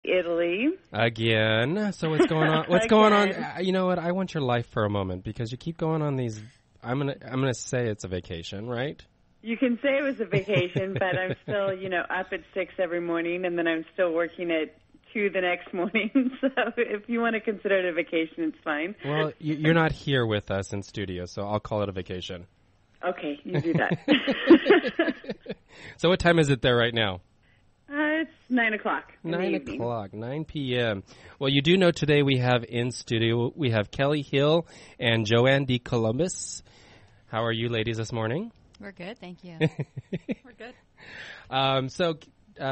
Italy. Again. So what's going on? What's going on? You know what? I want your life for a moment because you keep going on these. I'm gonna say it's a vacation, right? You can say it was a vacation, but I'm still, up at 6 every morning, and then I'm still working at 2 the next morning. So if you want to consider it a vacation, it's fine. Well, you're not here with us in studio, so I'll call it a vacation. Okay, you do that. So what time is it there right now? It's 9 o'clock. 9 o'clock, 9 p.m. Well, you do know today we have in studio, we have Kelly Hill and Joanne D. Columbus. How are you ladies this morning? We're good, thank you. We're good. So,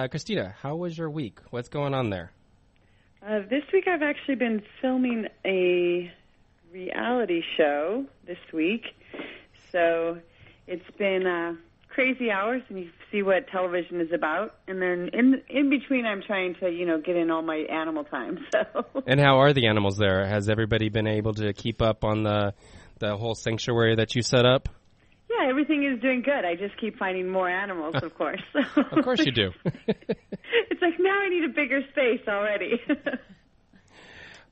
Christina, how was your week? What's going on there? This week I've actually been filming a reality show this week. So it's been crazy hours, and you see what television is about. And then in between, I'm trying to, get in all my animal time. So. And how are the animals there? Has everybody been able to keep up on the whole sanctuary that you set up? Yeah, everything is doing good. I just keep finding more animals, of course. Of course you do. It's like, now I need a bigger space already.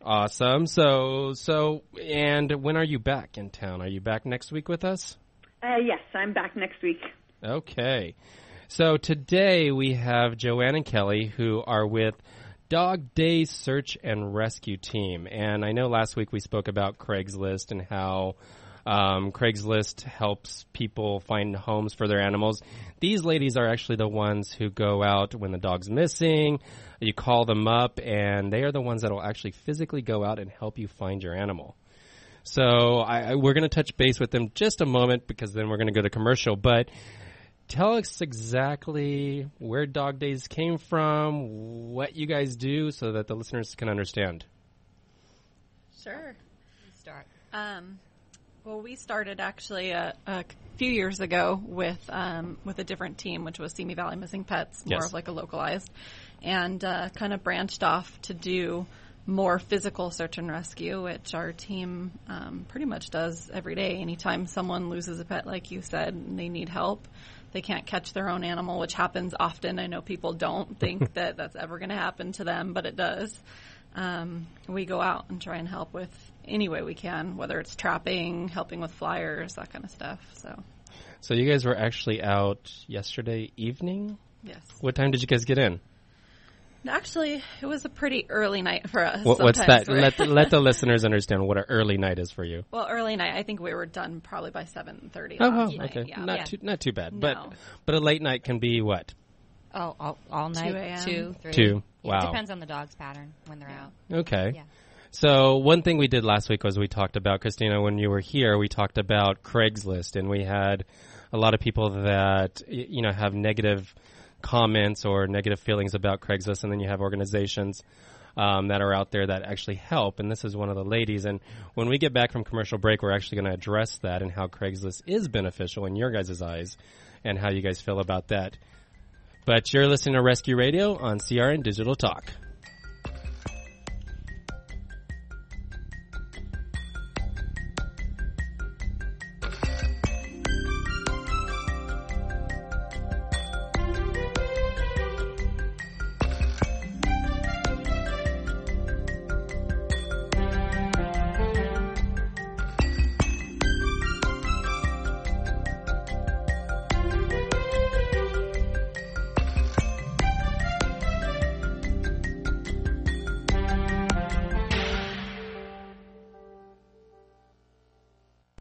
Awesome. So, and when are you back in town? Are you back next week with us? Yes, I'm back next week. Okay. So today we have Joanne and Kelly who are with Dog Day Search and Rescue Team. And I know last week we spoke about Craigslist and how Craigslist helps people find homes for their animals. These ladies are actually the ones who go out when the dog's missing. You call them up, and they are the ones that will actually physically go out and help you find your animal. So we're going to touch base with them just a moment because then we're going to go to commercial. But tell us exactly where Dog Days came from, what you guys do so that the listeners can understand. Sure. Start. Well, we started actually a few years ago with a different team, which was Simi Valley Missing Pets, more of like a localized, and kind of branched off to do more physical search and rescue, which our team pretty much does every day. Anytime someone loses a pet, like you said, and they need help, they can't catch their own animal, which happens often. I know people don't think that that's ever going to happen to them, but it does. We go out and try and help with any way we can, whether it's trapping, helping with flyers, that kind of stuff. So you guys were actually out yesterday evening? Yes. What time did you guys get in? Actually, it was a pretty early night for us. What's that? Let the listeners understand what an early night is for you. Well, early night, I think we were done probably by 7:30 last night. Okay. Yeah. Not too bad. No. But a late night can be what? Oh, all night? 2 a.m. 2, 3. 2. Wow. It depends on the dog's pattern when they're out. Okay. Yeah. So one thing we did last week was we talked about, Christina, when you were here, we talked about Craigslist, and we had a lot of people that, have negative comments or negative feelings about Craigslist, and then you have organizations that are out there that actually help, and this is one of the ladies. And when we get back from commercial break, we're actually going to address that and how Craigslist is beneficial in your guys' eyes and how you guys feel about that. But you're listening to Rescue Radio on CRN Digital Talk.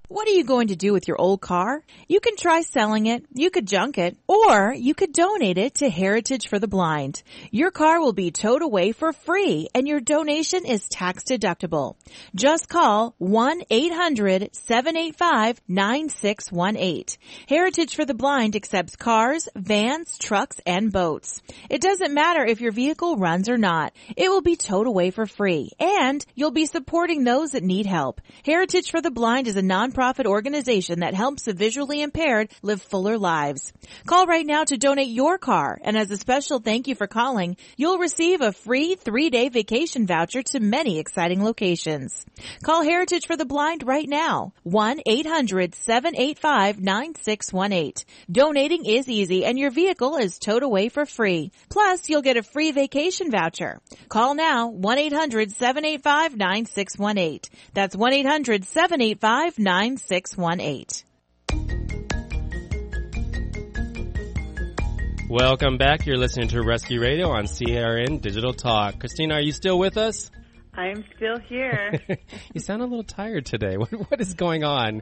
What are you going to do with your old car? You can try selling it, you could junk it, or you could donate it to Heritage for the Blind. Your car will be towed away for free, and your donation is tax deductible. Just call 1-800-785-9618. Heritage for the Blind accepts cars, vans, trucks, and boats. It doesn't matter if your vehicle runs or not. It will be towed away for free, and you'll be supporting those that need help. Heritage for the Blind is a nonprofit nonprofit organization that helps the visually impaired live fuller lives. Call right now to donate your car, and as a special thank you for calling, you'll receive a free 3-day vacation voucher to many exciting locations. Call Heritage for the Blind right now, 1-800-785-9618. Donating is easy, and your vehicle is towed away for free. Plus, you'll get a free vacation voucher. Call now, 1-800-785-9618. That's 1-800-785-9618. Welcome back. You're listening to Rescue Radio on CRN Digital Talk. Christina, are you still with us? I'm still here. You sound a little tired today. What is going on?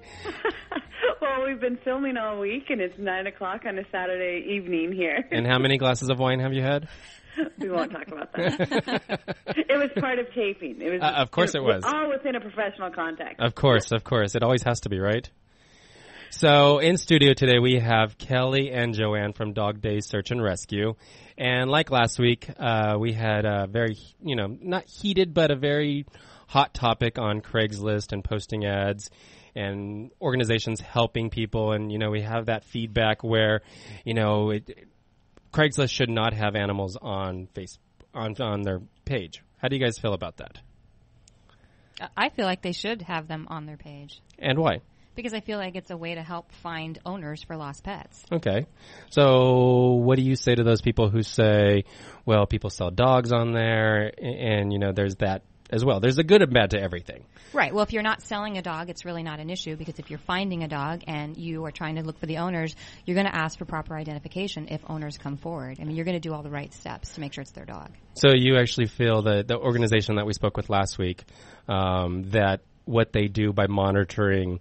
Well, we've been filming all week, and it's 9 o'clock on a Saturday evening here. And how many glasses of wine have you had? We won't talk about that. It was part of taping. It was, of course it was. All within a professional context. Of course. It always has to be, right? So in studio today we have Kelly and Joanne from Dog Day Search and Rescue. And like last week, we had a very, not heated, but a very hot topic on Craigslist and posting ads and organizations helping people. And, we have that feedback where, Craigslist should not have animals on on their page. How do you guys feel about that? I feel like they should have them on their page. And why? Because I feel like it's a way to help find owners for lost pets. Okay. So what do you say to those people who say, well, people sell dogs on there and there's that as well. There's a good and bad to everything. Right. Well, if you're not selling a dog, it's really not an issue because if you're finding a dog and you are trying to look for the owners, you're going to ask for proper identification if owners come forward. I mean, you're going to do all the right steps to make sure it's their dog. So you actually feel that the organization that we spoke with last week, that what they do by monitoring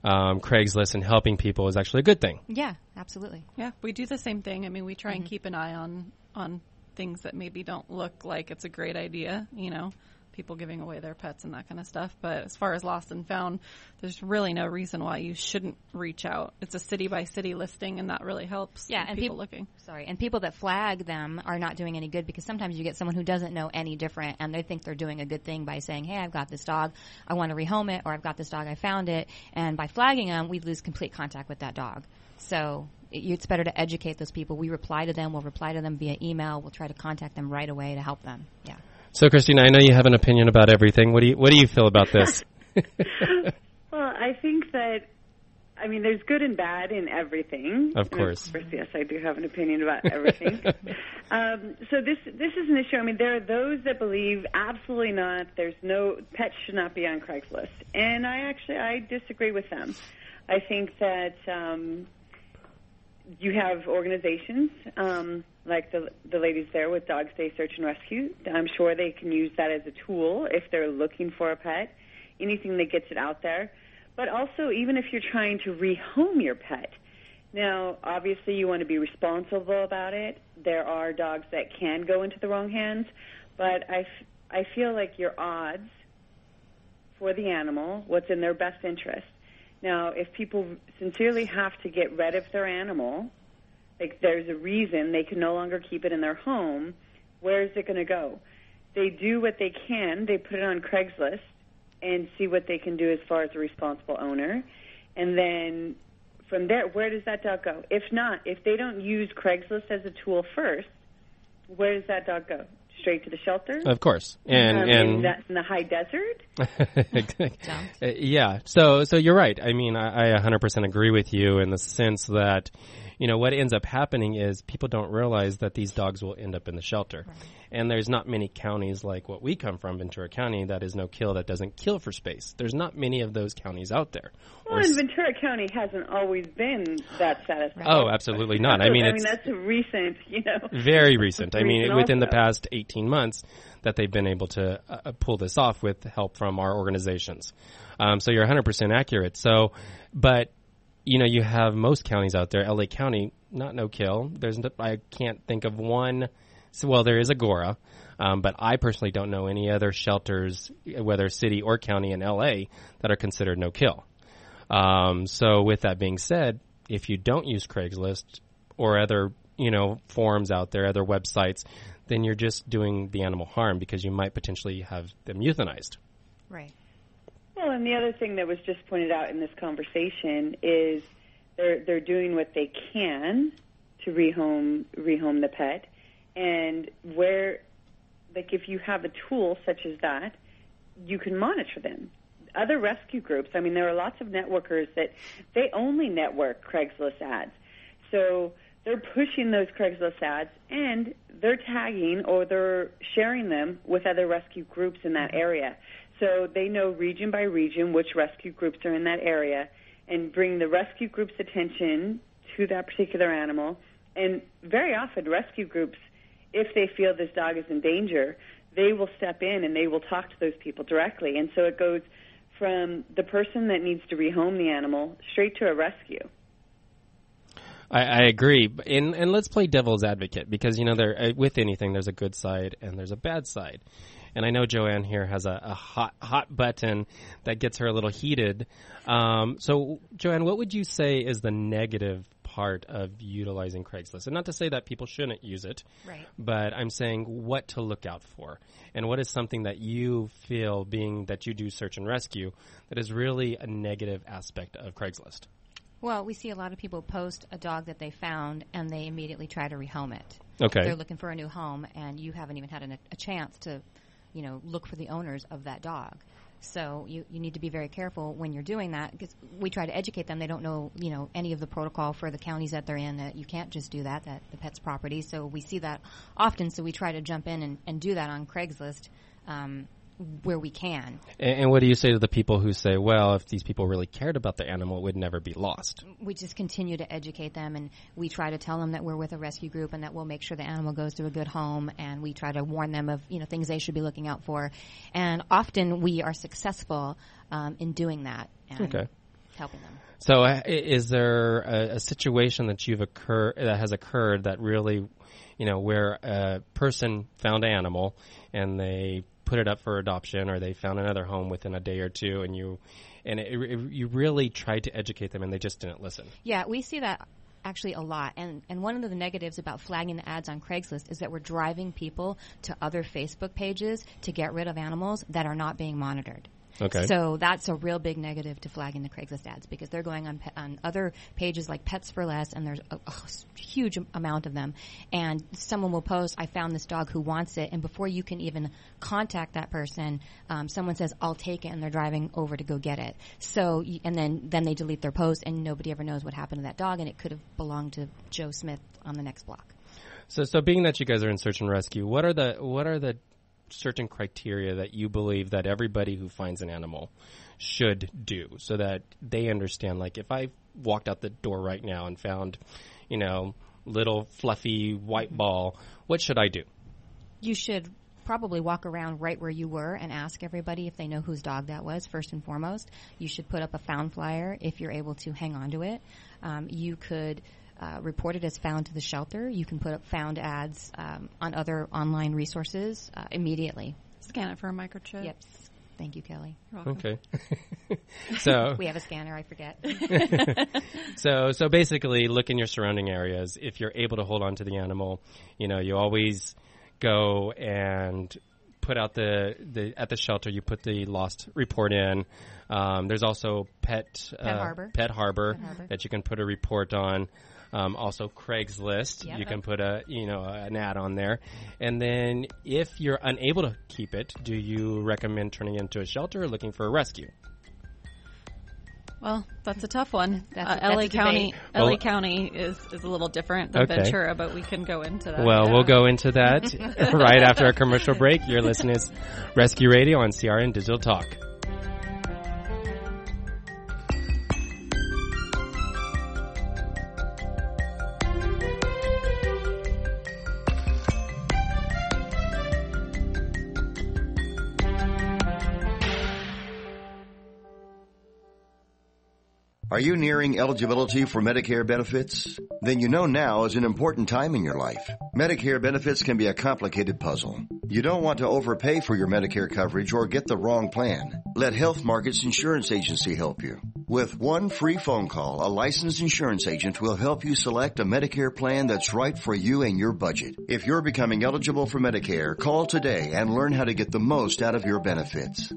Craigslist and helping people is actually a good thing. Yeah, absolutely. Yeah, we do the same thing. I mean, we try and keep an eye on things that maybe don't look like it's a great idea, people giving away their pets and that kind of stuff. But as far as lost and found, there's really no reason why you shouldn't reach out. It's a city-by-city listing, and that really helps and people looking. And people that flag them are not doing any good because sometimes you get someone who doesn't know any different, and they think they're doing a good thing by saying, hey, I've got this dog, I want to rehome it, or I've got this dog, I found it. And by flagging them, we lose complete contact with that dog. So it's better to educate those people. We reply to them. We'll reply to them via email. We'll try to contact them right away to help them. Yeah. So, Christina, I know you have an opinion about everything. What do you feel about this? Well, I think that, there's good and bad in everything. Of course. And of course, yes, I do have an opinion about everything. So this is an issue. There are those that believe absolutely not. Pets should not be on Craigslist, and I disagree with them. I think that you have organizations like the ladies there with Dog Day Search and Rescue. I'm sure they can use that as a tool if they're looking for a pet, anything that gets it out there. But also, even if you're trying to rehome your pet. Now, obviously, you want to be responsible about it. There are dogs that can go into the wrong hands, but I feel like your odds for the animal, what's in their best interest. Now, if people sincerely have to get rid of their animal, like there's a reason they can no longer keep it in their home, where is it going to go? They do what they can. They put it on Craigslist and see what they can do as far as a responsible owner. And then from there, where does that dog go? If they don't use Craigslist as a tool first, where does that dog go? Straight to the shelter? Of course. And in the high desert? Yeah. So you're right. I 100% agree with you in the sense that, what ends up happening is people don't realize that these dogs will end up in the shelter. Right. And there's not many counties like what we come from, Ventura County, that is no-kill, that doesn't kill for space. There's not many of those counties out there. Well, and Ventura County hasn't always been that satisfying. Oh, absolutely not. That's a recent, Very recent. Within the also. past 18 months that they've been able to pull this off with help from our organizations. So you're 100% accurate. So, but you have most counties out there. LA County, not no-kill. I can't think of one. Well, there is Agora, but I personally don't know any other shelters, whether city or county in LA, that are considered no-kill. So with that being said, if you don't use Craigslist or other, forums out there, other websites, then you're just doing the animal harm because you might potentially have them euthanized. Right. Well, and the other thing that was just pointed out in this conversation is they're doing what they can to rehome the pet, and where, like, if you have a tool such as that, you can monitor them. Other rescue groups, I mean, there are lots of networkers that they only network Craigslist ads. So they're pushing those Craigslist ads, and they're tagging or they're sharing them with other rescue groups in that area. So they know region by region which rescue groups are in that area and bring the rescue group's attention to that particular animal. And very often rescue groups, if they feel this dog is in danger, they will step in and they will talk to those people directly. And so it goes from the person that needs to rehome the animal straight to a rescue. I agree. And let's play devil's advocate because, there with anything, there's a good side and there's a bad side. And I know Joanne here has a hot button that gets her a little heated. So, Joanne, what would you say is the negative part of utilizing Craigslist? And not to say that people shouldn't use it, right, but I'm saying what to look out for. And what is something that you feel, being that you do search and rescue, that is really a negative aspect of Craigslist? Well, we see a lot of people post a dog that they found, and they immediately try to rehome it. Okay. They're looking for a new home, and you haven't even had a chance to, look for the owners of that dog. So you need to be very careful when you're doing that, because we try to educate them. They don't know, any of the protocol for the counties that they're in, that you can't just do that the pet's property. So we see that often, so we try to jump in and do that on Craigslist where we can. And what do you say to the people who say, well, if these people really cared about the animal, it would never be lost? We just continue to educate them, and we try to tell them that we're with a rescue group and that we'll make sure the animal goes to a good home, and we try to warn them of, things they should be looking out for. And often we are successful in doing that and helping them. So is there a situation that has occurred that really, where a person found an animal and they put it up for adoption, or they found another home within a day or two, and you really tried to educate them and they just didn't listen? Yeah, we see that actually a lot. And one of the negatives about flagging the ads on Craigslist is that we're driving people to other Facebook pages to get rid of animals that are not being monitored. Okay. So that's a real big negative to flagging the Craigslist ads, because they're going on other pages like Pets for Less, and there's a huge amount of them. And someone will post, I found this dog who wants it, and before you can even contact that person, someone says, I'll take it, and they're driving over to go get it. So, and then they delete their post, and nobody ever knows what happened to that dog, and it could have belonged to Joe Smith on the next block. So being that you guys are in search and rescue, what are the certain criteria that you believe that everybody who finds an animal should do, so that they understand, like, if I walked out the door right now and found, little fluffy white ball, what should I do? You should probably walk around right where you were and ask everybody if they know whose dog that was, first and foremost. You should put up a found flyer if you're able to hang on to it. You could report it as found to the shelter. You can put up found ads on other online resources immediately. Scan it for a microchip. Yep. Thank you, Kelly. You're welcome. Okay. So we have a scanner, I forget. So basically, look in your surrounding areas. If you're able to hold on to the animal, you always go and put out at the shelter, you put the lost report in. There's also Pet Harbor that you can put a report on. Also Craigslist, you can put an ad on there. And then if you're unable to keep it, do you recommend turning it into a shelter or looking for a rescue? Well, that's a tough one. That's LA County is a little different than Ventura, but we can go into that. Well, we'll go into that right after our commercial break. You're listening to Rescue Radio on CRN Digital Talk. Are you nearing eligibility for Medicare benefits? Then you know now is an important time in your life. Medicare benefits can be a complicated puzzle. You don't want to overpay for your Medicare coverage or get the wrong plan. Let Health Markets Insurance Agency help you. With one free phone call, a licensed insurance agent will help you select a Medicare plan that's right for you and your budget. If you're becoming eligible for Medicare, call today and learn how to get the most out of your benefits.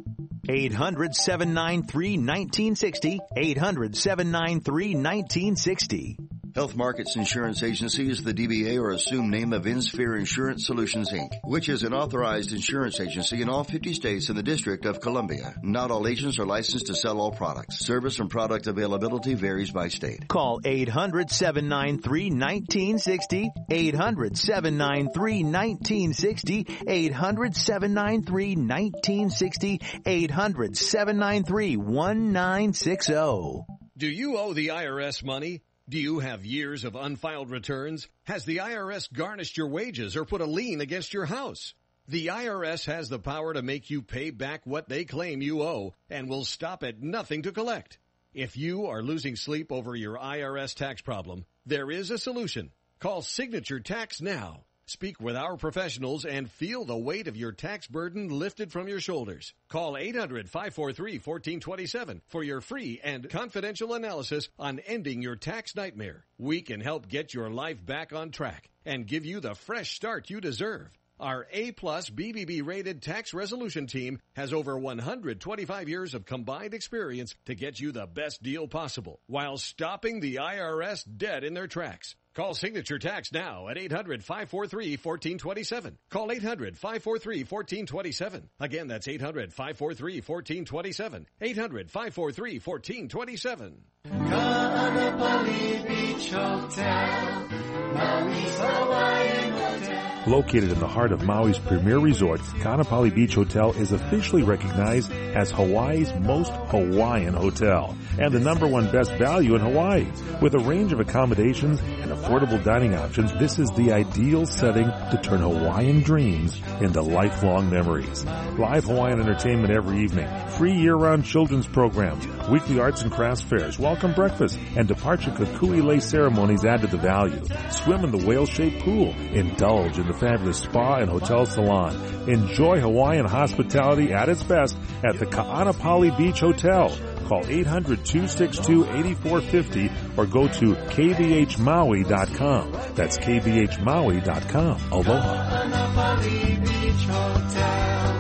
800-793-1960. 800-793-1960. Health Markets Insurance Agency is the DBA or assumed name of InSphere Insurance Solutions, Inc., which is an authorized insurance agency in all 50 states and the District of Columbia. Not all agents are licensed to sell all products. Service and product availability varies by state. Call 800-793-1960. 800-793-1960. 800-793-1960. 800-793-1960. Do you owe the IRS money? Do you have years of unfiled returns? Has the IRS garnished your wages or put a lien against your house? The IRS has the power to make you pay back what they claim you owe and will stop at nothing to collect. If you are losing sleep over your IRS tax problem, there is a solution. Call Signature Tax now. Speak with our professionals and feel the weight of your tax burden lifted from your shoulders. Call 800-543-1427 for your free and confidential analysis on ending your tax nightmare. We can help get your life back on track and give you the fresh start you deserve. Our A-plus BBB rated tax resolution team has over 125 years of combined experience to get you the best deal possible while stopping the IRS dead in their tracks. Call Signature Tax now at 800-543-1427. Call 800-543-1427. Again, that's 800-543-1427. 800-543-1427. Kaanapali Beach Hotel, Maui's Hawaiian Hotel. Located in the heart of Maui's premier resort, Kaanapali Beach Hotel is officially recognized as Hawaii's most Hawaiian hotel and the #1 best value in Hawaii. With a range of accommodations and affordable dining options, this is the ideal setting to turn Hawaiian dreams into lifelong memories. Live Hawaiian entertainment every evening, free year-round children's programs, weekly arts and crafts fairs, welcome breakfast, and departure kukui lei ceremonies add to the value. Swim in the whale-shaped pool, indulge in the fabulous spa and hotel salon. Enjoy Hawaiian hospitality at its best at the Kaanapali Beach Hotel. Call 800-262-8450 or go to kvhmaui.com. That's kvhmaui.com. Aloha. Kaanapali Beach Hotel,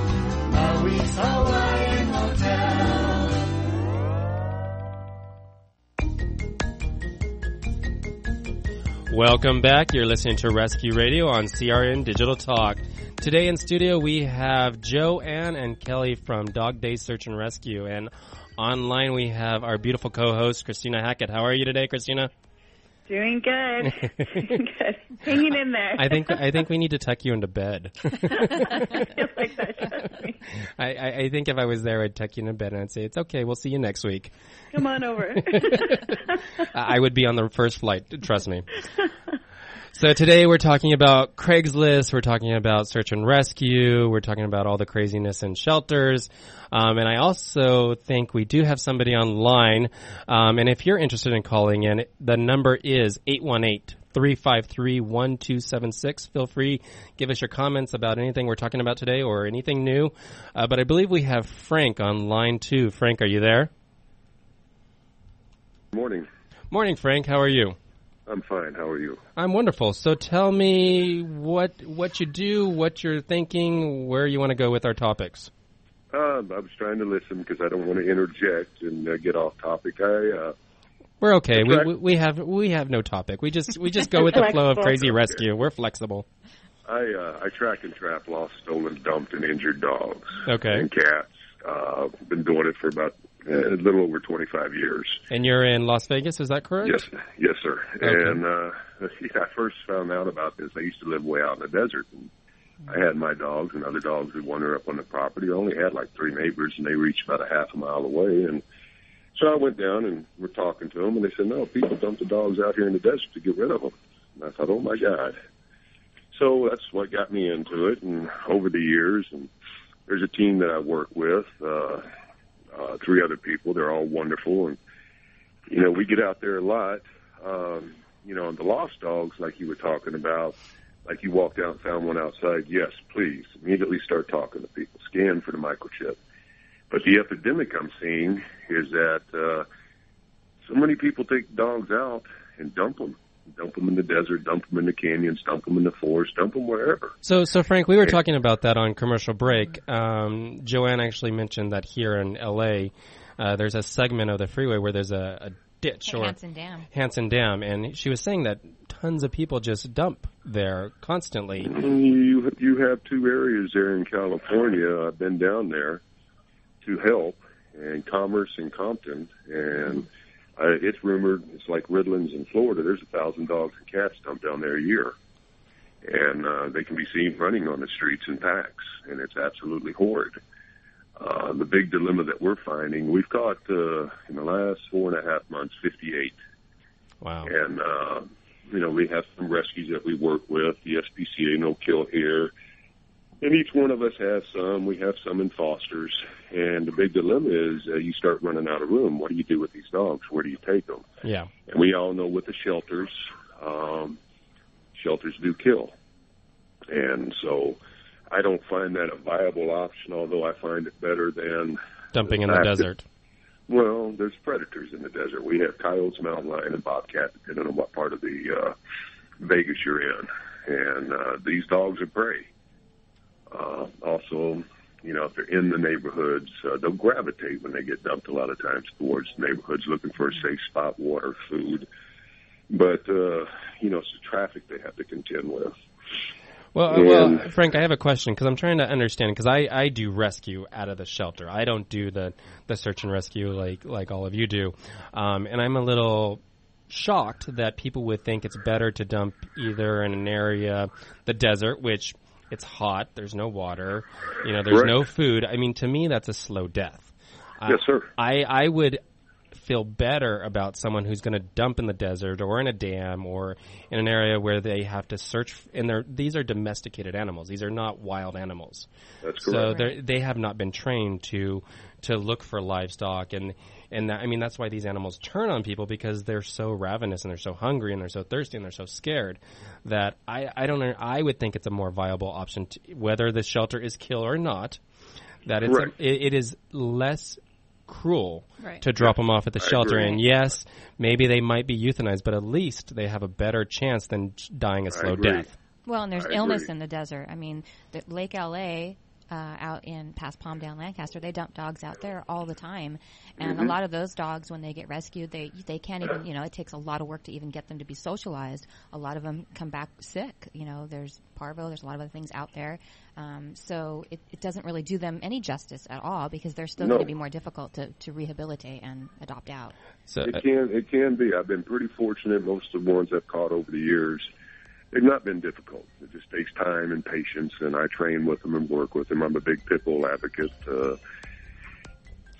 Maui's Hawaiian Hotel. Welcome back. You're listening to Rescue Radio on CRN Digital Talk. Today in studio we have Joanne and Kelly from Dog Day Search and Rescue, and online we have our beautiful co-host Christina Hackett. How are you today, Christina? Doing good. Doing good. Hanging in there. I think we need to tuck you into bed. I feel like that, trust me. I think if I was there, I'd tuck you into bed and I'd say, it's okay, we'll see you next week. Come on over. I would be on the first flight, trust me. So today we're talking about Craigslist, we're talking about search and rescue, we're talking about all the craziness in shelters, and I also think we do have somebody online, and if you're interested in calling in, the number is 818-353-1276. Feel free, give us your comments about anything we're talking about today or anything new, but I believe we have Frank on line 2. Frank, are you there? Morning. Morning, Frank. How are you? I'm fine. How are you? I'm wonderful. So tell me what you do, what you're thinking, where you want to go with our topics. I was trying to listen because I don't want to interject and get off topic. We're okay. We have no topic. We just go with the flow of crazy rescue. We're flexible. I track and trap lost, stolen, dumped, and injured dogs. Okay. And cats. Been doing it for about a little over 25 years. And you're in Las Vegas, is that correct? Yes, sir. Okay. And I first found out about this. I used to live way out in the desert, and I had my dogs and other dogs would wander up on the property. I only had like 3 neighbors, and they reached about a half a mile away. And so I went down and we're talking to them, and they said, no, people dump the dogs out here in the desert to get rid of them. And I thought, oh, my God. So that's what got me into it. And over the years, and there's a team that I work with, 3 other people. They're all wonderful. And, you know, we get out there a lot. You know, and the lost dogs, like you were talking about, like you walked out and found one outside, yes, please, immediately start talking to people. Scan for the microchip. But the epidemic I'm seeing is that so many people take dogs out and dump them. Dump them in the desert, dump them in the canyons, dump them in the forest, dump them wherever. So Frank, we were talking about that on commercial break. Joanne actually mentioned that here in L.A., there's a segment of the freeway where there's a ditch or Hanson Dam, and she was saying that tons of people just dump there constantly. You have two areas there in California. I've been down there to help, and Commerce and Compton, and it's rumored, it's like Redlands in Florida, there's 1,000 dogs and cats dumped down there a year. And they can be seen running on the streets in packs, and it's absolutely horrid. The big dilemma that we're finding, we've caught, in the last 4.5 months, 58. Wow. And, we have some rescues that we work with, the SPCA, No Kill Here. And each one of us has some. We have some in fosters. And the big dilemma is you start running out of room. What do you do with these dogs? Where do you take them? Yeah. And we all know with the shelters, shelters do kill. And so I don't find that a viable option, although I find it better than dumping in the desert. Well, there's predators in the desert. We have coyotes, mountain lion, and bobcat, depending on what part of the Vegas you're in. And these dogs are prey. Also, if they're in the neighborhoods, they'll gravitate when they get dumped a lot of times towards neighborhoods looking for a safe spot, water, food. But, it's the traffic they have to contend with. Well, Frank, I have a question because I'm trying to understand because I do rescue out of the shelter. I don't do the search and rescue like all of you do. And I'm a little shocked that people would think it's better to dump either in an area, the desert, which it's hot, there's no water, there's no food. I mean, to me, that's a slow death. Yes, sir. I would feel better about someone who's going to dump in the desert or in a dam or in an area where they have to search. And these are domesticated animals. These are not wild animals. That's correct. So they have not been trained to look for livestock. And that's why these animals turn on people because they're so ravenous and they're so hungry and they're so thirsty and they're so scared that I don't know. I would think it's a more viable option, whether the shelter is kill or not, that it is less cruel to drop them off at the shelter. And yes, maybe they might be euthanized, but at least they have a better chance than dying a slow death. Well, and there's illness in the desert. I mean, the Lake L.A., out in past Palmdale, Lancaster, they dump dogs out there all the time. And a lot of those dogs, when they get rescued, they can't even, it takes a lot of work to even get them to be socialized. A lot of them come back sick. There's parvo, there's a lot of other things out there. So it doesn't really do them any justice at all because they're still going to be more difficult to rehabilitate and adopt out. So it can be. I've been pretty fortunate. Most of the ones I've caught over the years, they've not been difficult. It just takes time and patience, and I train with them and work with them. I'm a big pit bull advocate.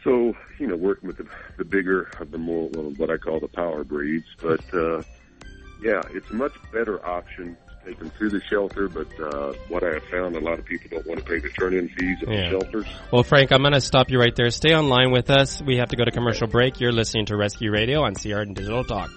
So, working with the bigger of the more, what I call the power breeds. But, it's a much better option to take them to the shelter. But what I have found, a lot of people don't want to pay the turn-in fees at the shelters. Well, Frank, I'm going to stop you right there. Stay online with us. We have to go to commercial break. You're listening to Rescue Radio on CRN Digital Talk.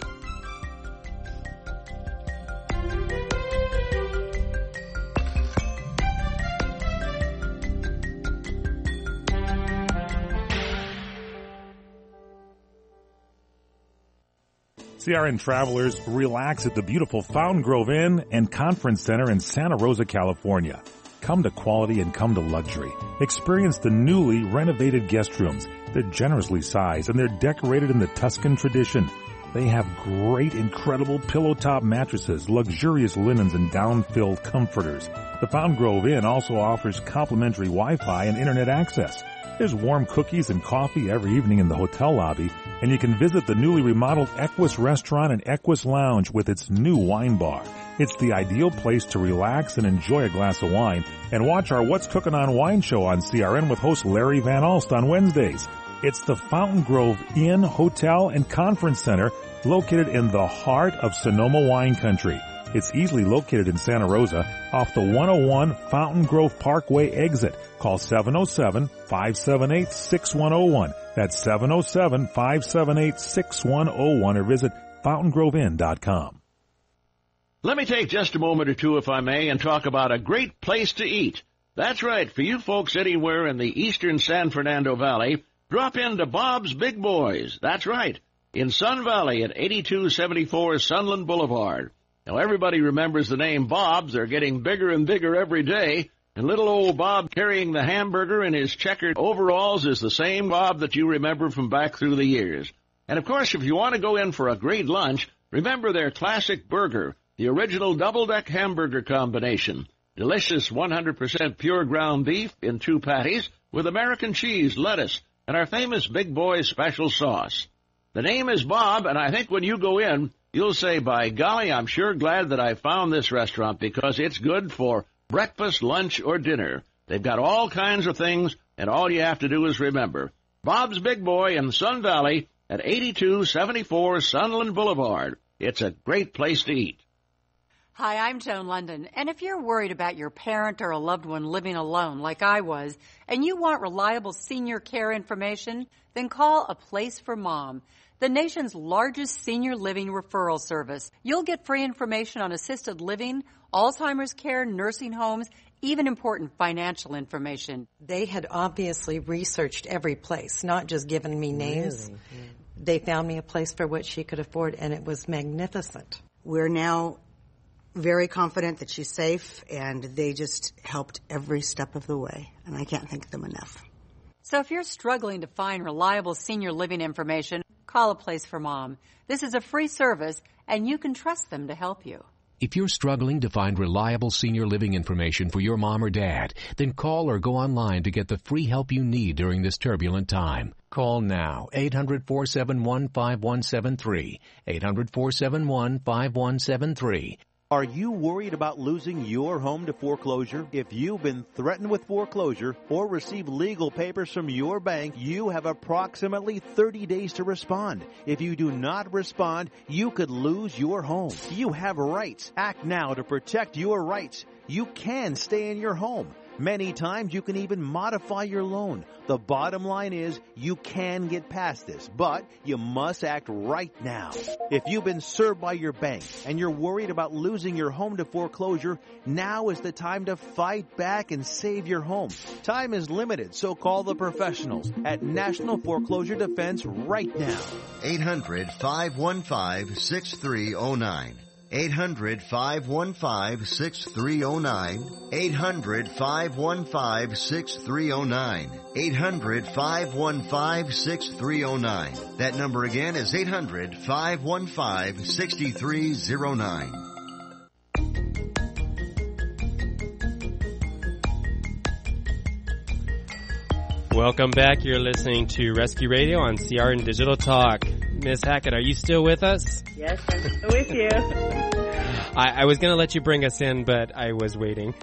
CRN travelers, relax at the beautiful Fountain Grove Inn and Conference Center in Santa Rosa, California. Come to quality and come to luxury. Experience the newly renovated guest rooms. They're generously sized and they're decorated in the Tuscan tradition. They have great, incredible pillow-top mattresses, luxurious linens, and down-filled comforters. The Fountain Grove Inn also offers complimentary Wi-Fi and internet access. There's warm cookies and coffee every evening in the hotel lobby, and you can visit the newly remodeled Equus Restaurant and Equus Lounge with its new wine bar. It's the ideal place to relax and enjoy a glass of wine and watch our What's Cooking on Wine show on CRN with host Larry Van Alst on Wednesdays. It's the Fountain Grove Inn, Hotel, and Conference Center located in the heart of Sonoma wine country. It's easily located in Santa Rosa off the 101 Fountain Grove Parkway exit. Call 707-578-6101. That's 707-578-6101 or visit fountaingroveinn.com. Let me take just a moment or two, if I may, and talk about a great place to eat. That's right. For you folks anywhere in the eastern San Fernando Valley, drop into Bob's Big Boys. That's right. in Sun Valley at 8274 Sunland Boulevard. Now, everybody remembers the name Bob's. They're getting bigger and bigger every day. And little old Bob carrying the hamburger in his checkered overalls is the same Bob that you remember from back through the years. And, of course, if you want to go in for a great lunch, remember their classic burger, the original double-deck hamburger combination. Delicious 100% pure ground beef in 2 patties with American cheese, lettuce, and our famous Big Boy special sauce. The name is Bob, and I think when you go in, you'll say, by golly, I'm sure glad that I found this restaurant because it's good for breakfast, lunch, or dinner. They've got all kinds of things, and all you have to do is remember. Bob's Big Boy in Sun Valley at 8274 Sunland Boulevard. It's a great place to eat. Hi, I'm Joan London, and if you're worried about your parent or a loved one living alone like I was, and you want reliable senior care information, then call A Place for Mom, the nation's largest senior living referral service. You'll get free information on assisted living, Alzheimer's care, nursing homes, even important financial information. They had obviously researched every place, not just given me names. Really? They found me a place for what she could afford, and it was magnificent. We're now very confident that she's safe, and they just helped every step of the way, and I can't thank them enough. So if you're struggling to find reliable senior living information, call A Place for Mom. This is a free service, and you can trust them to help you. If you're struggling to find reliable senior living information for your mom or dad, then call or go online to get the free help you need during this turbulent time. Call now, 800-471-5173, 800-471-5173. Are you worried about losing your home to foreclosure? If you've been threatened with foreclosure or received legal papers from your bank, you have approximately 30 days to respond. If you do not respond, you could lose your home. You have rights. Act now to protect your rights. You can stay in your home. Many times you can even modify your loan. The bottom line is you can get past this, but you must act right now. If you've been served by your bank and you're worried about losing your home to foreclosure, now is the time to fight back and save your home. Time is limited, so call the professionals at National Foreclosure Defense right now. 800-515-6309. 800-515-6309. 800-515-6309. 800-515-6309. That number again is 800-515-6309. Welcome back. You're listening to Rescue Radio on CR and Digital Talk. Miss Hackett, are you still with us? Yes, I'm still with you. I was going to let you bring us in, but I was waiting.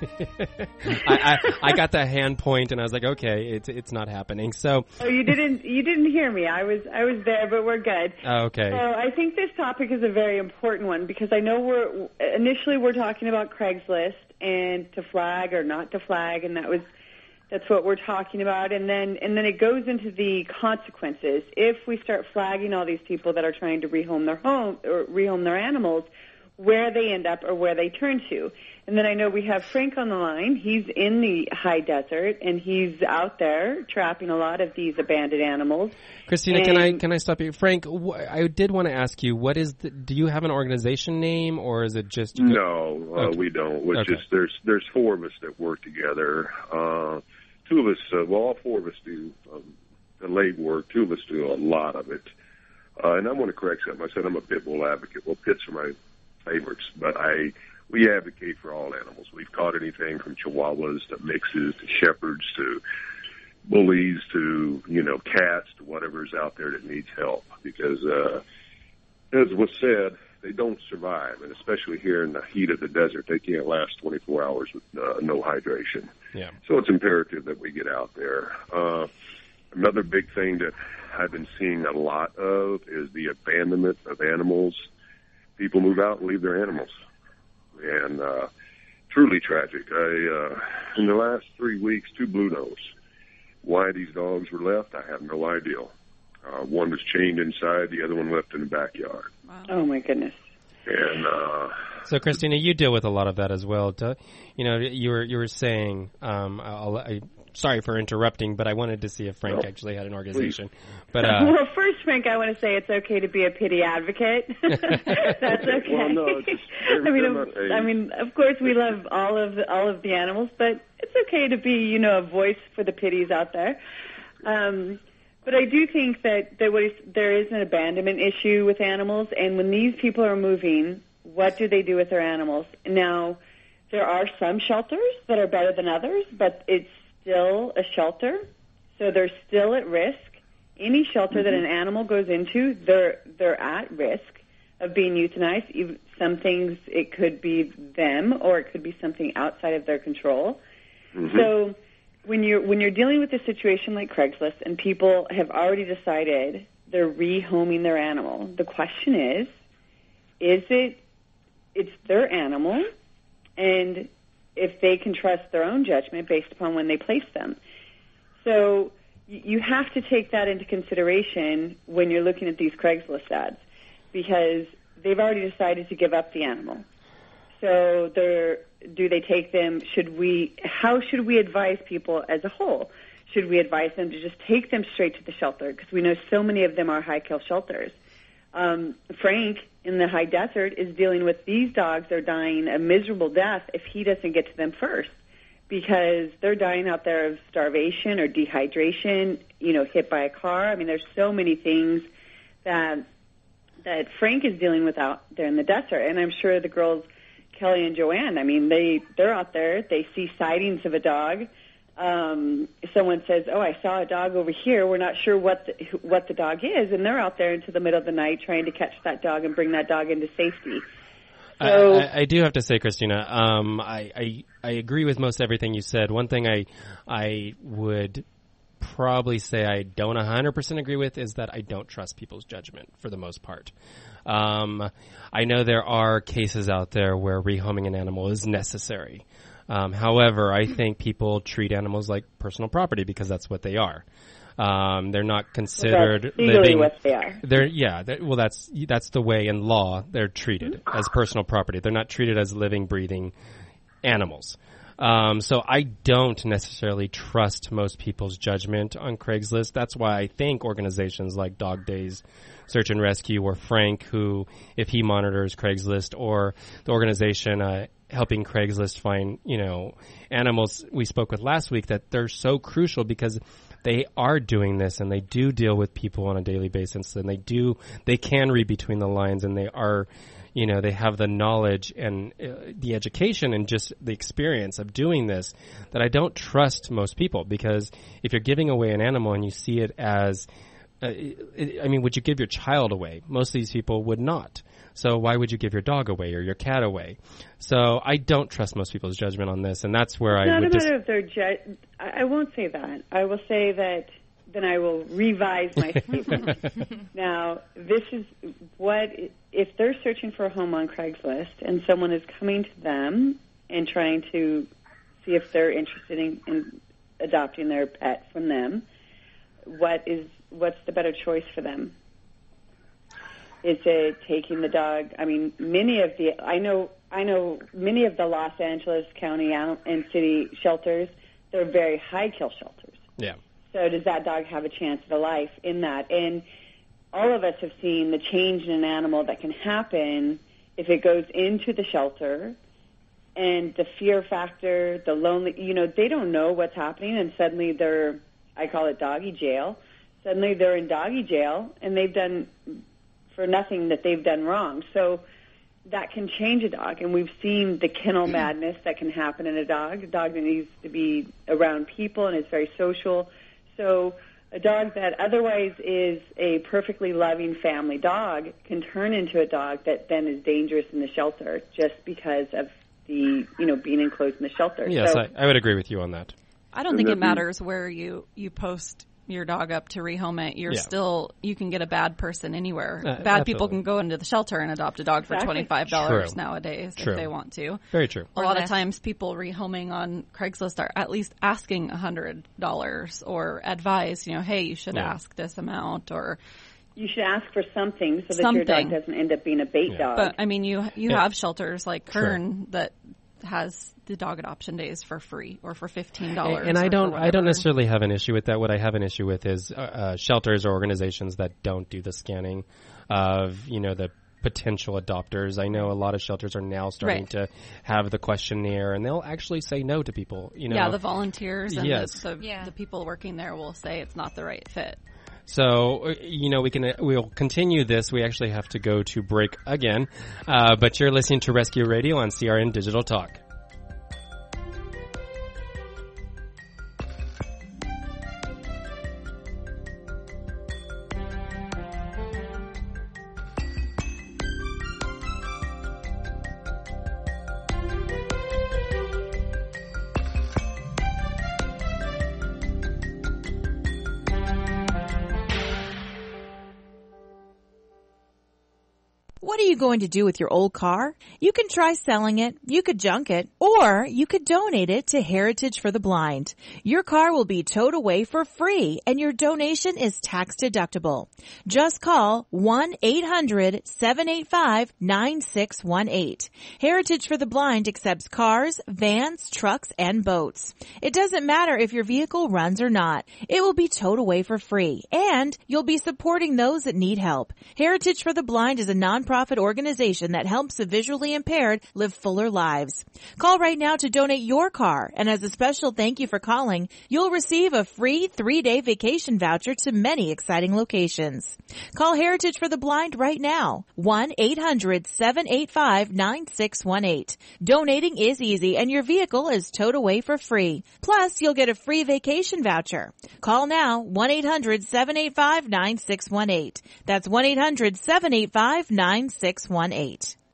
I got the hand point, and I was like, okay, it's not happening. So, you didn't hear me. I was there, but we're good. Oh, okay. So I think this topic is a very important one because I know we're talking about Craigslist and to flag or not to flag, and that's what we're talking about, and then it goes into the consequences. If we start flagging all these people that are trying to rehome their home or rehome their animals, where they end up or where they turn to. And then I know we have Frank on the line. He's in the high desert, and he's out there trapping a lot of these abandoned animals. Christina, can I stop you? Frank, I did want to ask you, do you have an organization name, or is it just... No, okay. We don't. Okay. There's 4 of us that work together. 2 of us, all 4 of us do the leg work. 2 of us do a lot of it. And I want to correct something. I said I'm a pit bull advocate. Well, pits are my favorites, but we advocate for all animals. We've caught anything from chihuahuas to mixes to shepherds to bullies to, cats to whatever's out there that needs help because, as was said, they don't survive, and especially here in the heat of the desert, they can't last 24 hours with no hydration. Yeah. So it's imperative that we get out there. Another big thing that I've been seeing a lot of is the abandonment of animals. People move out and leave their animals, and truly tragic. In the last 3 weeks, 2 blue nose. Why these dogs were left, I have no idea. One was chained inside, the other one left in the backyard. Wow. Oh, my goodness. And so, Christina, you deal with a lot of that as well. You were saying, I sorry for interrupting, but I wanted to see if Frank actually had an organization. But well, first, Frank, I want to say it's okay to be a pity advocate. That's okay. Well, no, I mean, of course, we love all of the animals, but it's okay to be, a voice for the pitties out there. But I do think that there is an abandonment issue with animals, and when these people are moving, what do they do with their animals? Now, there are some shelters that are better than others, but it's still a shelter, so they're still at risk. Any shelter that an animal goes into, they're at risk of being euthanized. Some things, it could be them, or it could be something outside of their control. So when you're dealing with a situation like Craigslist and people have already decided they're rehoming their animal, the question is it's their animal, and if they can trust their own judgment based upon when they place them. So you have to take that into consideration when you're looking at these Craigslist ads, because they've already decided to give up the animal. So do they take them? How should we advise people as a whole? Should we advise them to just take them straight to the shelter? Because we know so many of them are high-kill shelters. Frank in the high desert is dealing with these dogs. They're dying a miserable death if he doesn't get to them first, because they're dying out there of starvation or dehydration, hit by a car. I mean, there's so many things that Frank is dealing with out there in the desert. And I'm sure the girls, Kelly and Joanne, I mean, they're out there. They see sightings of a dog. Someone says, "Oh, I saw a dog over here. We're not sure what the dog is," and they're out there into the middle of the night trying to catch that dog and bring that dog into safety. So I do have to say, Christina, I agree with most everything you said. One thing I would probably say I don't 100% agree with is that I don't trust people's judgment for the most part. I know there are cases out there where rehoming an animal is necessary. However, I think people treat animals like personal property because that's what they are. They're not considered living. What they are. That's the way in law they're treated as personal property. They're not treated as living, breathing animals. So I don't necessarily trust most people's judgment on Craigslist. That's why I think organizations like Dog Days Search and Rescue, or Frank, who, if he monitors Craigslist, or the organization helping Craigslist find, animals we spoke with last week, that they're so crucial because they are doing this and they do deal with people on a daily basis, and they can read between the lines, and they are, they have the knowledge and the education and just the experience of doing this, that I don't trust most people. Because if you're giving away an animal and you see it as, would you give your child away? Most of these people would not. So why would you give your dog away or your cat away? So I don't trust most people's judgment on this, and that's where I would just... If they're I won't say that. I will say that then I will revise my statement. Now, this is if they're searching for a home on Craigslist and someone is coming to them and trying to see if they're interested in adopting their pet from them, what's the better choice for them? Is it taking the dog? I mean, I know many of the Los Angeles County and city shelters, they're very high kill shelters. Yeah. So does that dog have a chance at a life in that? And all of us have seen the change in an animal that can happen if it goes into the shelter, and the fear factor, the lonely, they don't know what's happening, and suddenly I call it doggy jail. Suddenly they're in doggy jail, and they've done for nothing that they've done wrong. So that can change a dog, and we've seen the kennel madness that can happen in a dog that needs to be around people and is very social. So a dog that otherwise is a perfectly loving family dog can turn into a dog that then is dangerous in the shelter just because of the, being enclosed in the shelter. Yes, so, I would agree with you on that. I don't think it matters where you post your dog up to rehome it. You can get a bad person anywhere. Bad people can go into the shelter and adopt a dog for $25 nowadays if they want to. Very true. A lot of times people rehoming on Craigslist are at least asking $100 or advise, hey, you should ask this amount, or you should ask for something so that your dog doesn't end up being a bait dog. But, you have shelters like Kern that has the dog adoption days for free or for $15. And I don't necessarily have an issue with that. What I have an issue with is shelters or organizations that don't do the scanning of, the potential adopters. I know a lot of shelters are now starting to have the questionnaire, and they'll actually say no to people. Yeah, the volunteers and the people working there will say it's not the right fit. So, we'll continue this. We actually have to go to break again. But you're listening to Rescue Radio on CRN Digital Talk. What are you going to do with your old car? You can try selling it, you could junk it, or you could donate it to Heritage for the Blind. Your car will be towed away for free, and your donation is tax deductible. Just call 1-800-785-9618. Heritage for the Blind accepts cars, vans, trucks, and boats. It doesn't matter if your vehicle runs or not. It will be towed away for free, and you'll be supporting those that need help. Heritage for the Blind is a nonprofit organization that helps the visually impaired live fuller lives. Call right now to donate your car, and as a special thank you for calling, you'll receive a free 3-day vacation voucher to many exciting locations. Call Heritage for the Blind right now, 1-800-785-9618. Donating is easy, and your vehicle is towed away for free. Plus, you'll get a free vacation voucher. Call now, 1-800-785-9618. That's 1-800-785-9618.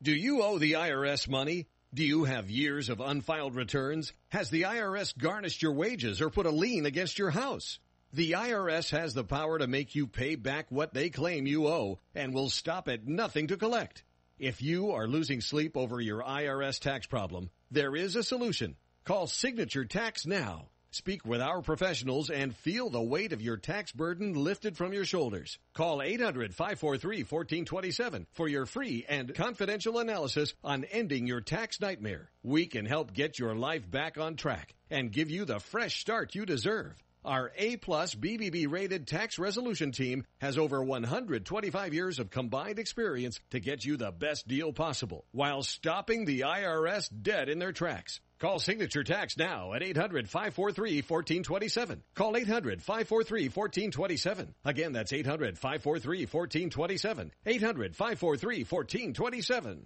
Do you owe the IRS money? Do you have years of unfiled returns? Has the IRS garnished your wages or put a lien against your house? The IRS has the power to make you pay back what they claim you owe and will stop at nothing to collect. If you are losing sleep over your IRS tax problem, there is a solution. Call Signature Tax now. Speak with our professionals and feel the weight of your tax burden lifted from your shoulders. Call 800-543-1427 for your free and confidential analysis on ending your tax nightmare. We can help get your life back on track and give you the fresh start you deserve. Our A-plus BBB rated tax resolution team has over 125 years of combined experience to get you the best deal possible while stopping the IRS dead in their tracks. Call Signature Tax now at 800-543-1427. Call 800-543-1427. Again, that's 800-543-1427. 800-543-1427.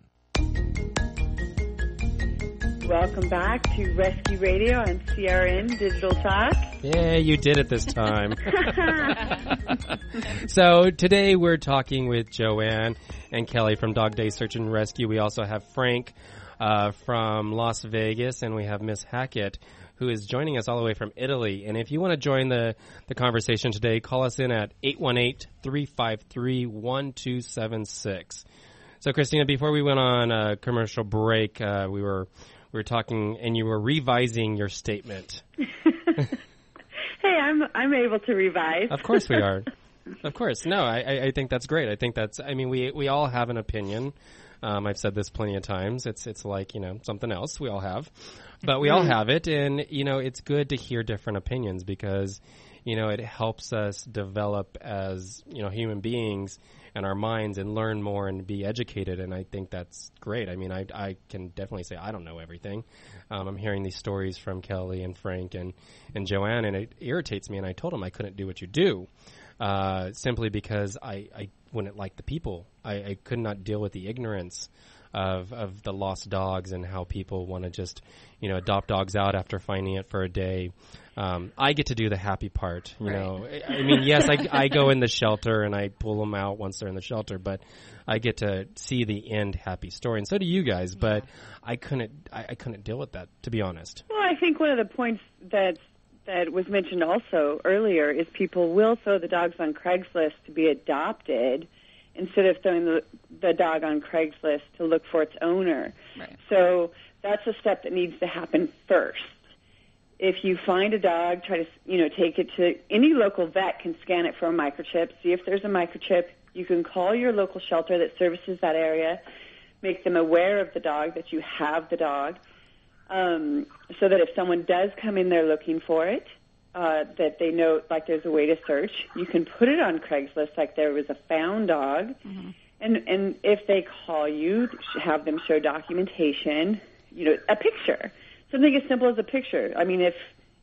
Welcome back to Rescue Radio on CRN Digital Talk. Yeah, you did it this time. So today we're talking with Joanne and Kelly from Dog Day Search and Rescue. We also have Frank from Las Vegas, and we have Miss Hackett, who is joining us all the way from Italy. And if you want to join the conversation today, call us in at 818-353-1276. So, Christina, before we went on a commercial break, we were talking, and you were revising your statement. Hey, I'm able to revise. Of course we are. Of course. No, I think that's great. I think that's, we all have an opinion. I've said this plenty of times. It's like, something else we all have. But we all have it, and, it's good to hear different opinions because, it helps us develop as, human beings and our minds and learn more and be educated, and I think that's great. I can definitely say I don't know everything. I'm hearing these stories from Kelly and Frank and Joanne, and it irritates me, and I told them I couldn't do what you do simply because I wouldn't like the people. I could not deal with the ignorance of the lost dogs and how people want to just, adopt dogs out after finding it for a day. I get to do the happy part, know. Yes, I go in the shelter and I pull them out once they're in the shelter, but I get to see the end happy story, and so do you guys. But I couldn't deal with that, to be honest. Well, I think one of the points that was mentioned also earlier is people will throw the dogs on Craigslist to be adopted instead of throwing the dog on Craigslist to look for its owner. Right. So that's a step that needs to happen first. If you find a dog, try to, take it to any local vet can scan it for a microchip, see if there's a microchip. You can call your local shelter that services that area, make them aware of the dog, that you have the dog. so that if someone does come in there looking for it, that they know, like, there's a way to search. You can put it on Craigslist, like there was a found dog, and if they call you, have them show documentation, a picture, something as simple as a picture. I mean, if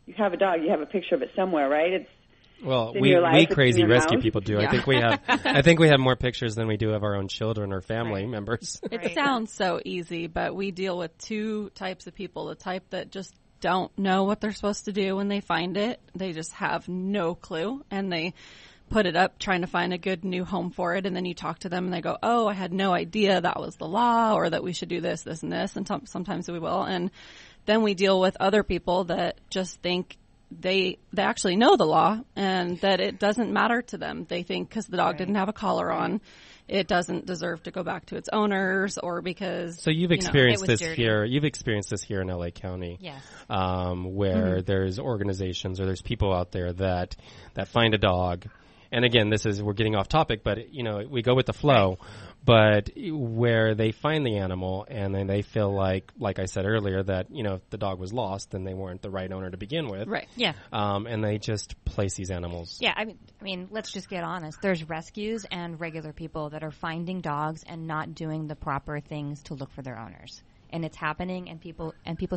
you have a dog, you have a picture of it somewhere, right? Well, we crazy rescue people do. Yeah. I think we have more pictures than we do of our own children or family members. It sounds so easy, but we deal with two types of people. The type that just don't know what they're supposed to do when they find it. They just have no clue, and they put it up trying to find a good new home for it, and then you talk to them and they go, oh, I had no idea that was the law, or that we should do this, this, and this, and sometimes we will. And then we deal with other people that just think they actually know the law and that it doesn't matter to them. They think because the dog didn't have a collar on, it doesn't deserve to go back to its owners, or because so you've experienced this dirty. here. You've experienced this here in LA County, yes, where there's organizations or there's people out there that find a dog. And again, we're getting off topic, but we go with the flow. But where they find the animal and then they feel like I said earlier, that if the dog was lost, then they weren't the right owner to begin with. Right. Yeah. And they just place these animals. Yeah. I mean, let's just get honest. There's rescues and regular people that are finding dogs and not doing the proper things to look for their owners. And it's happening, and people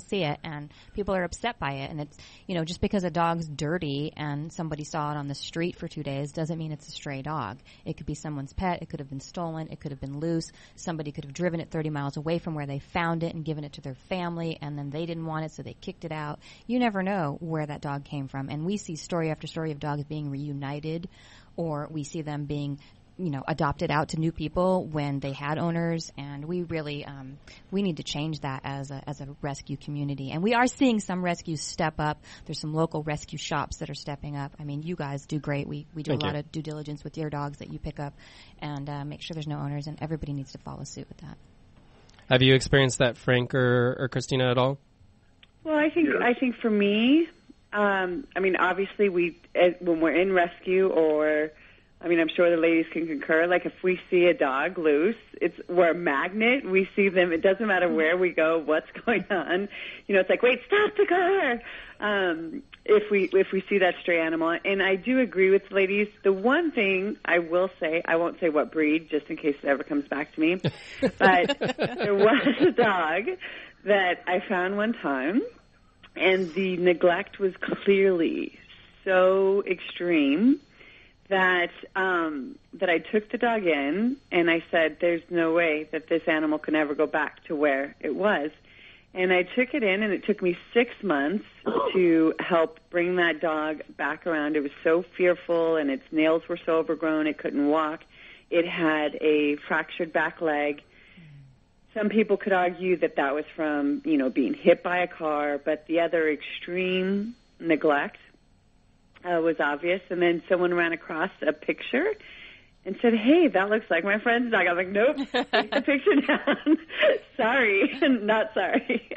see it, and people are upset by it. And it's, just because a dog's dirty and somebody saw it on the street for 2 days doesn't mean it's a stray dog. It could be someone's pet. It could have been stolen. It could have been loose. Somebody could have driven it 30 miles away from where they found it and given it to their family, and then they didn't want it, so they kicked it out. You never know where that dog came from. And we see story after story of dogs being reunited, or we see them being adopted out to new people when they had owners, and we really we need to change that as a rescue community. And we are seeing some rescues step up. There's some local rescue shops that are stepping up. I mean, you guys do great. We do a lot of due diligence with your dogs that you pick up, and make sure there's no owners, and everybody needs to follow suit with that. Have you experienced that, Frank or Christina, at all? Well, I think for me, obviously when we're in rescue, or I'm sure the ladies can concur. Like, if we see a dog loose, we're a magnet. We see them. It doesn't matter where we go, what's going on. It's like, wait, stop the car. If we see that stray animal, and I do agree with the ladies. The one thing I will say, I won't say what breed, just in case it ever comes back to me, but there was a dog that I found one time, and the neglect was clearly so extreme that I took the dog in, and I said, there's no way that this animal can ever go back to where it was. And I took it in, and it took me 6 months to help bring that dog back around. It was so fearful, and its nails were so overgrown it couldn't walk. It had a fractured back leg. Some people could argue that was from, being hit by a car, but the other extreme neglect was obvious. And then someone ran across a picture and said, hey, that looks like my friend's dog. I was like, nope, take the picture down. Sorry, not sorry.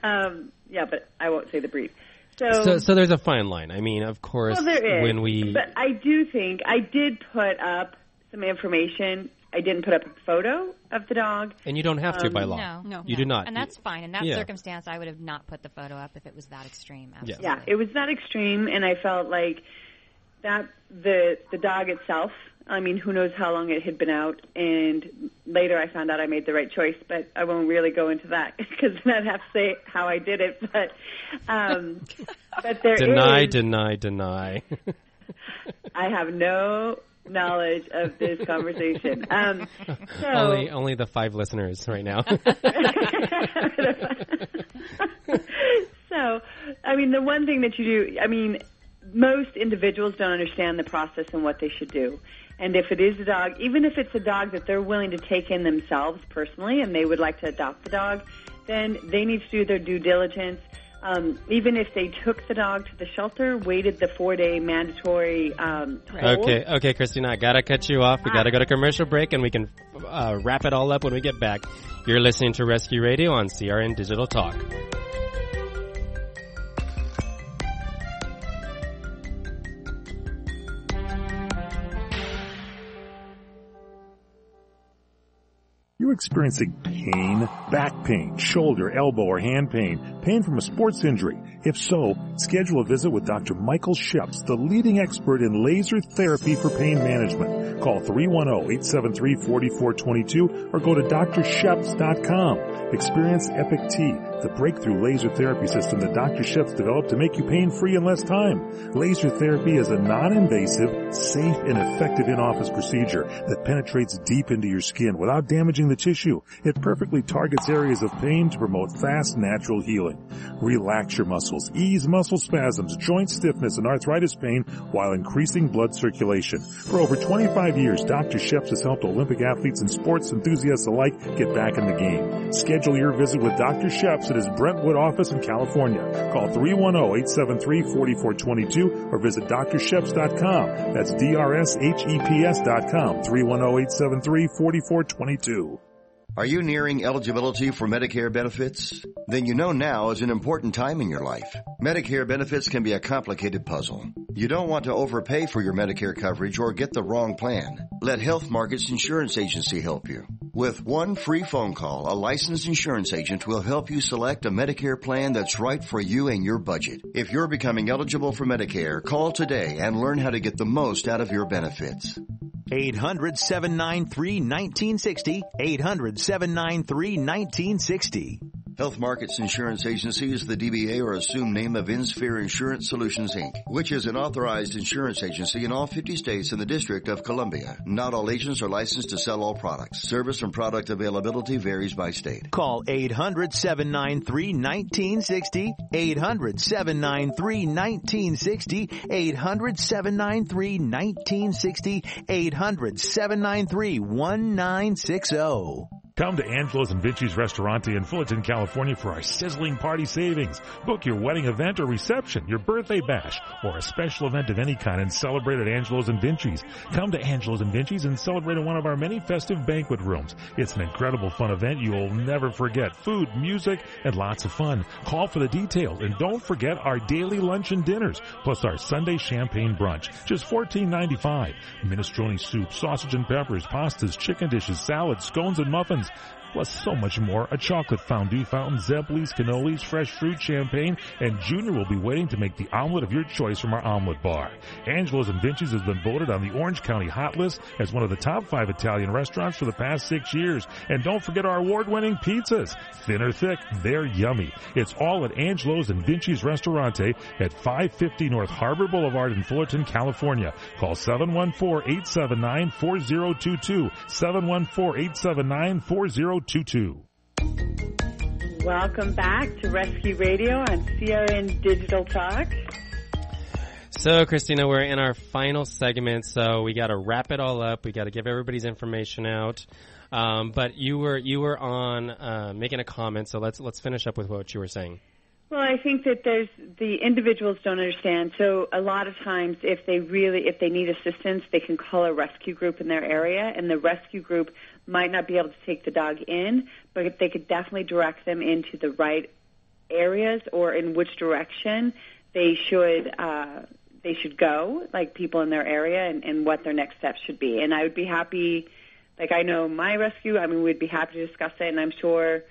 But I won't say the breed. So there's a fine line. I mean, of course, there is. when we... But I do think I did put up some information. I didn't put up a photo of the dog. And you don't have to by law. No. You do not. And that's fine. In that circumstance, I would have not put the photo up if it was that extreme. Absolutely. Yeah, it was that extreme, and I felt like that the dog itself, who knows how long it had been out, and later I found out I made the right choice, but I won't really go into that because then I'd have to say how I did it. But there Deny. I have no knowledge of this conversation. Only the 5 listeners right now. So, the one thing that you do, most individuals don't understand the process and what they should do. And if it is a dog, even if it's a dog that they're willing to take in themselves personally and they would like to adopt the dog, then they need to do their due diligence. Even if they took the dog to the shelter, waited the 4-day mandatory hold. Okay, Christina, I gotta cut you off. We gotta go to commercial break, and we can wrap it all up when we get back. You're listening to Rescue Radio on CRN Digital Talk. you're experiencing pain, back pain, shoulder, elbow, or hand pain, pain from a sports injury. If so, schedule a visit with Dr. Michael Sheps, the leading expert in laser therapy for pain management. Call 310-873-4422 or go to drsheps.com. Experience Epic T, the breakthrough laser therapy system that Dr. Sheps developed to make you pain-free in less time. Laser therapy is a non-invasive, safe, and effective in-office procedure that penetrates deep into your skin without damaging the tissue. It perfectly targets areas of pain to promote fast, natural healing. Relax your muscles, ease muscle spasms, joint stiffness, and arthritis pain while increasing blood circulation. For over 25 years, Dr. Sheps has helped Olympic athletes and sports enthusiasts alike get back in the game. Schedule your visit with Dr. Sheps at his Brentwood office in California. Call 310-873-4422 or visit drsheps.com. That's DRSHEPS.com, 310-873-4422. Are you nearing eligibility for Medicare benefits? Then you know now is an important time in your life. Medicare benefits can be a complicated puzzle. You don't want to overpay for your Medicare coverage or get the wrong plan. Let Health Markets Insurance Agency help you. With one free phone call, a licensed insurance agent will help you select a Medicare plan that's right for you and your budget. If you're becoming eligible for Medicare, call today and learn how to get the most out of your benefits. 800-793-1960. 800-793-1960. Health Markets Insurance Agency is the DBA or assumed name of InSphere Insurance Solutions, Inc., which is an authorized insurance agency in all 50 states and the District of Columbia. Not all agents are licensed to sell all products. Service and product availability varies by state. Call 800-793-1960. 800-793-1960. 800-793-1960. 800-793-1960. Come to Angelo's and Vinci's Restaurante in Fullerton, California for our sizzling party savings. Book your wedding event or reception, your birthday bash, or a special event of any kind and celebrate at Angelo's and Vinci's. Come to Angelo's and Vinci's and celebrate in one of our many festive banquet rooms. It's an incredible fun event you'll never forget. Food, music, and lots of fun. Call for the details and don't forget our daily lunch and dinners, plus our Sunday champagne brunch. Just $14.95. Minestrone soup, sausage and peppers, pastas, chicken dishes, salads, scones, and muffins. Plus so much more, a chocolate fondue fountain, Zebblies, cannolis, fresh fruit, champagne, and Junior will be waiting to make the omelet of your choice from our omelet bar. Angelo's and Vinci's has been voted on the Orange County Hot List as one of the top 5 Italian restaurants for the past 6 years. And don't forget our award-winning pizzas. Thin or thick, they're yummy. It's all at Angelo's and Vinci's Restaurante at 550 North Harbor Boulevard in Fullerton, California. Call 714-879-4022, 714-879-4022. Welcome back to Rescue Radio on CRN Digital Talk. So, Christina, we're in our final segment, so we got to wrap it all up. We got to give everybody's information out. But you were on making a comment, so let's finish up with what you were saying. Well, I think that the individuals don't understand. So a lot of times if they need assistance, they can call a rescue group in their area, and the rescue group might not be able to take the dog in, but they could definitely direct them into the right areas or in which direction they should go, like people in their area, and what their next steps should be. And I would be happy, like I know my rescue, we'd be happy to discuss it, and I'm sure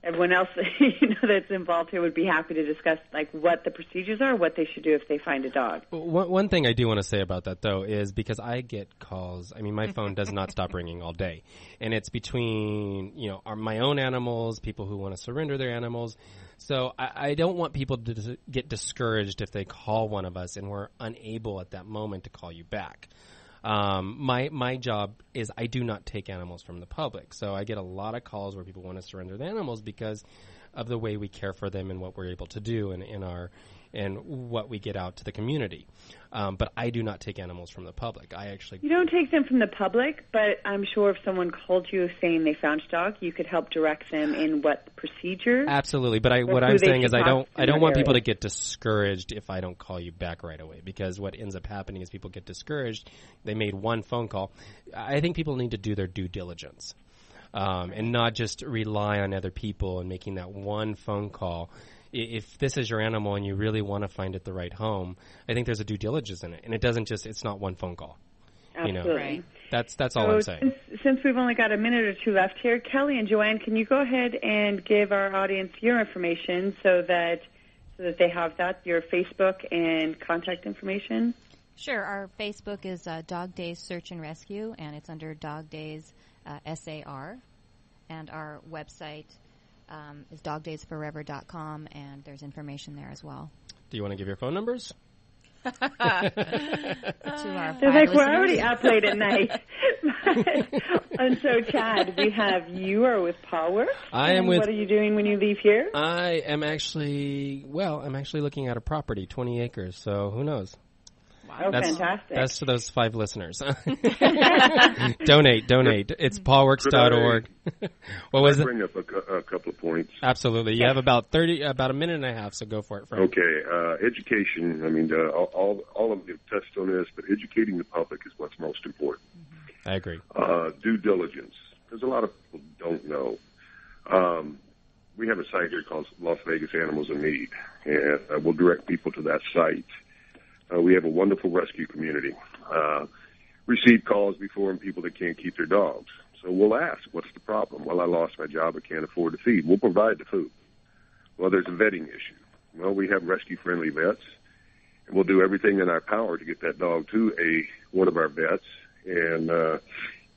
everyone else that's involved here would be happy to discuss like what the procedures are, what they should do if they find a dog. One thing I do want to say about that, though, is because I get calls. My phone does not stop ringing all day. And it's between, my own animals, people who want to surrender their animals. So I don't want people to get discouraged if they call one of us and we're unable at that moment to call you back. My job is I do not take animals from the public. So I get a lot of calls where people want to surrender the animals because of the way we care for them and what we're able to do and what we get out to the community. But I do not take animals from the public. You don't take them from the public, but I'm sure if someone called you saying they found a dog, you could help direct them in what procedure. Absolutely, but what I'm saying is I don't want people to get discouraged if I don't call you back right away, because what ends up happening is people get discouraged. They made one phone call. I think people need to do their due diligence. And not just rely on other people and making that one phone call. If this is your animal and you really want to find it the right home, I think there's a due diligence in it. And it's not one phone call. Absolutely. That's all I'm saying. since we've only got a minute or two left here, Kelly and Joanne, can you go ahead and give our audience your information so that they have that, your Facebook and contact information? Sure. Our Facebook is Dog Days Search and Rescue, and it's under Dog Days SAR. And our website is dogdaysforever.com, and there's information there as well. Do you want to give your phone numbers? To our They're like, we're already up late at night. And so, Chad, we have you are with Paul Works. I am with. What are you doing when you leave here? I am actually looking at a property, 20 acres, so who knows? Oh, fantastic. That's to those 5 listeners. Donate. It's paulworks.org. What was it? Bring up a couple of points. Absolutely. You have about a minute and a half, so go for it, Frank. Okay. Education. I mean, all of you have touched on this, but educating the public is what's most important. I agree. Due diligence, because a lot of people don't know. We have a site here called Las Vegas Animals in Need, and we'll direct people to that site. We have a wonderful rescue community. Receive calls before and people that can't keep their dogs. So we'll ask, what's the problem? Well, I lost my job. I can't afford to feed. We'll provide the food. Well, there's a vetting issue. Well, we have rescue-friendly vets, and we'll do everything in our power to get that dog to one of our vets, and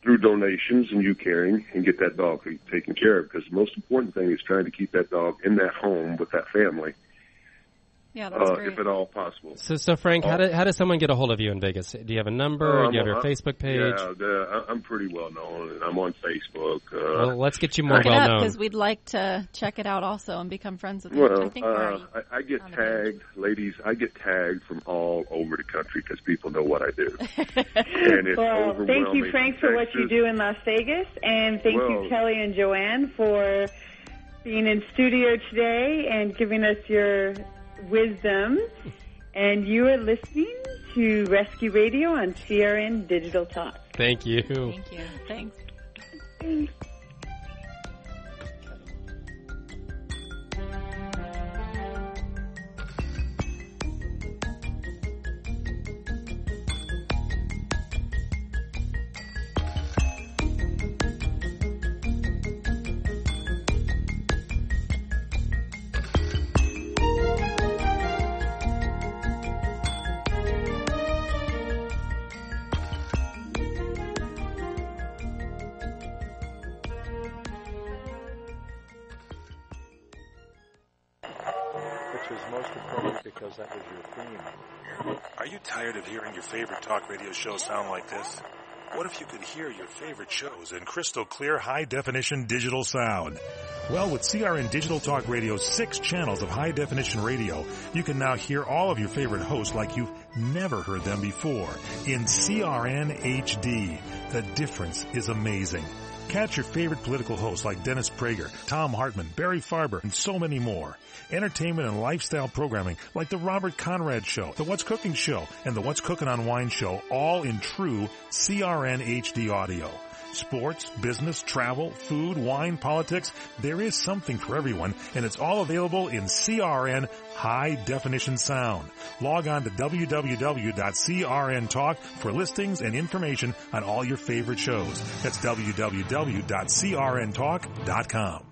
through donations and you caring, and get that dog taken care of. Because the most important thing is trying to keep that dog in that home with that family. Yeah, that's great. If at all possible. So Frank, how does someone get a hold of you in Vegas? Do you have a number? Do you have your Facebook page? Yeah, I'm pretty well known, and I'm on Facebook. Well, let's get you more well known. Because we'd like to check it out also and become friends with you. Well, I get tagged, ladies. I get tagged from all over the country because people know what I do. And it's overwhelming. Thank you, Frank, for what you do in Las Vegas, and thank you, Kelly and Joanne, for being in studio today and giving us your wisdom. And you are listening to Rescue Radio on CRN Digital Talk. Thank you. Thank you. Thanks. Thanks. Are you tired of hearing your favorite talk radio show sound like this? What if you could hear your favorite shows in crystal clear, high-definition digital sound? Well, with CRN Digital Talk Radio's 6 channels of high-definition radio, you can now hear all of your favorite hosts like you've never heard them before in CRN HD. The difference is amazing. Catch your favorite political hosts like Dennis Prager, Tom Hartman, Barry Farber, and so many more. Entertainment and lifestyle programming like The Robert Conrad Show, The What's Cooking Show, and The What's Cooking on Wine Show, all in true CRN HD audio. Sports, business, travel, food, wine, politics, there is something for everyone, and it's all available in CRN High Definition Sound. Log on to www.crntalk for listings and information on all your favorite shows. That's www.crntalk.com.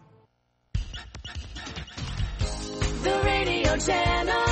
The radio channel